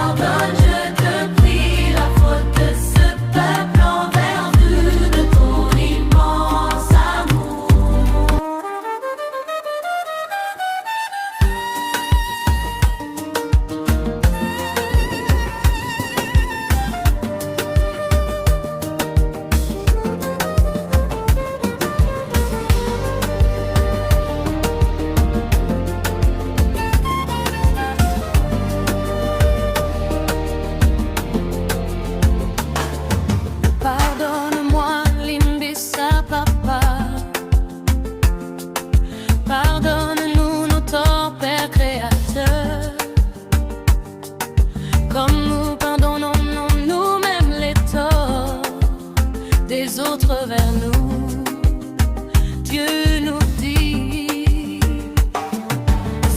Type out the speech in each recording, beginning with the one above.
Pardonne, je te prie, la faute de ce peuple envers vu de ton immense amour. Pardonne-moi, Limbissa Papa. Pardonne-nous nos torts, Père Créateur. Comme nous pardonnons nous-mêmes les torts des autres vers nous. Dieu nous dit,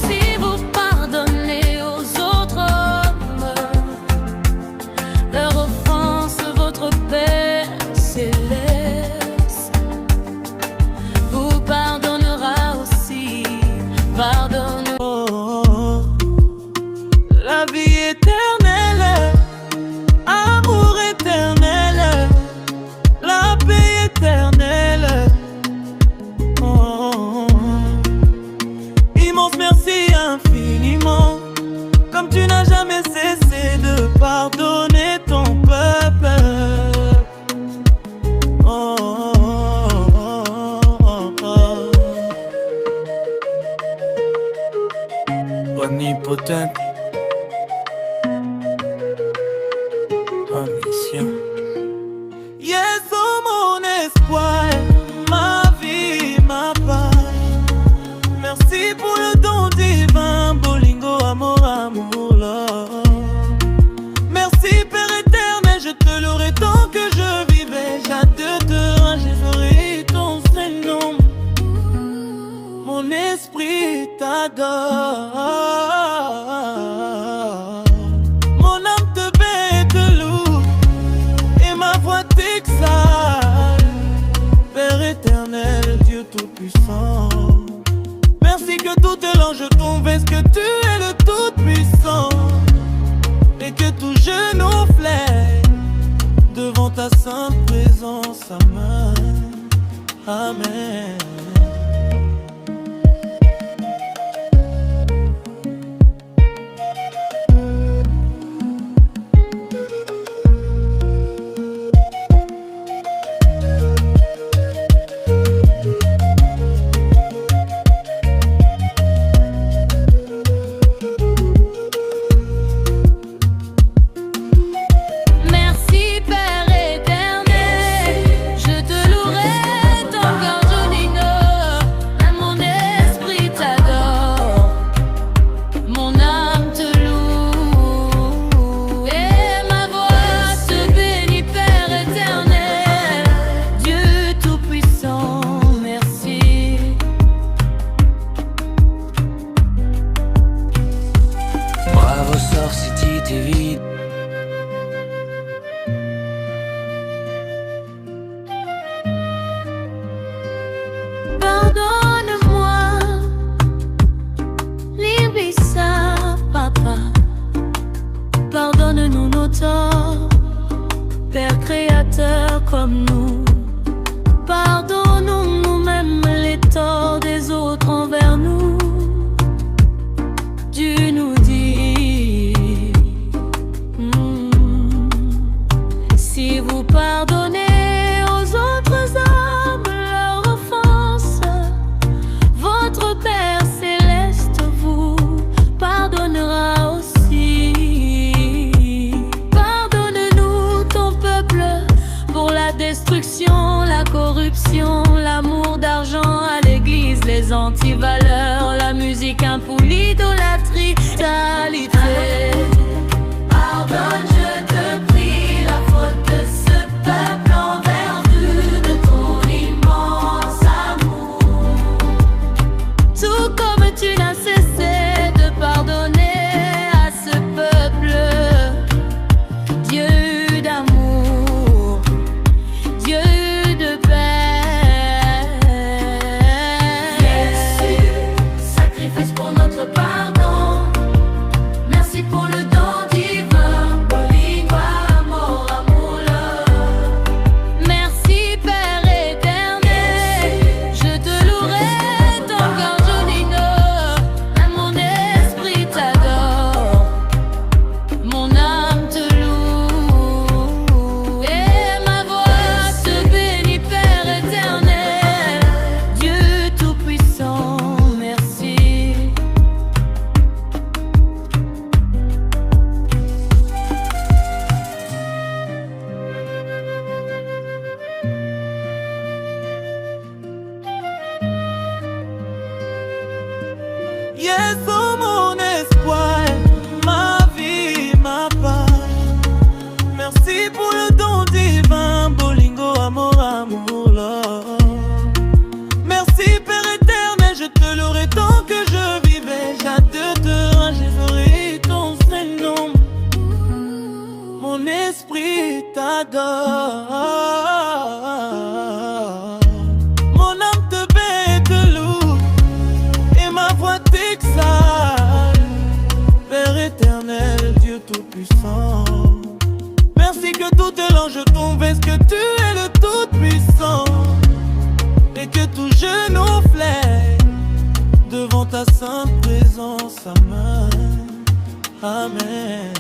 si vous pardonnez aux autres hommes leur offense, votre Père céleste vous pardonnera aussi. Pardonne. Oh, la vie éternelle, amour éternel, la paix éternelle. Oh, immense merci infiniment, comme tu n'as jamais cessé de pardonner ton peuple. Oh, oh, oh, oh. Omnipotente, omniscient. Yes, oh mon espoir, ma vie, ma paix. Merci pour le don divin, Bolingo, amour, amour, love. Merci Père éternel, je te louerai tant que je vivais. J'adore, j'aimerai ton prénom. Mon esprit t'adore. Mon âme te paie et te loue, et ma voix t'exalte. Père éternel, Dieu tout-puissant, merci que tout l'ange tombe, est-ce que tu es le tout-puissant, et que tout genou flaire devant ta sainte présence. Amen, amen. Merci Père éternel, je te louerai ton cœur jolino. Mon esprit t'adore, mon âme te loue, et ma voix te bénit Père éternel. Dieu tout-puissant, merci. Bravo Star City TV. Pardonne-moi, Limbissa Papa. Pardonne-nous nos torts, Père Créateur comme nous. Pardonnons nous-mêmes les torts des autres envers nous. Dieu nous dit, si vous pardonnez aux autres hommes leur offense, votre Père céleste vous pardonnera aussi. Pardonne-nous ton peuple pour la destruction, la corruption, l'amour d'argent à l'église, les antivaleurs, la musique impure, l'idolâtrie, totalité. Pardonne, je te prie, la faute de ce peuple envers vu de ton immense amour. Tout comme tu n'as cessé de pardonner à ce peuple, Dieu d'amour, Dieu de paix. Yes. Yes, oh mon espoir, ma vie, ma part. Merci pour le don divin, Bolingo, amour, amour, Lord. Merci Père éternel, je te louerai tant que je vivais. J'adore, je ferai ton Saint-Nom. Mon esprit t'adore. Mon âme te baie, te loue, et ma voix t'exhale. Père éternel, Dieu tout-puissant, merci que tout l'ange tombe, est-ce que tu es le tout-puissant, et que tout genou flaire devant ta sainte présence. Amen, amen.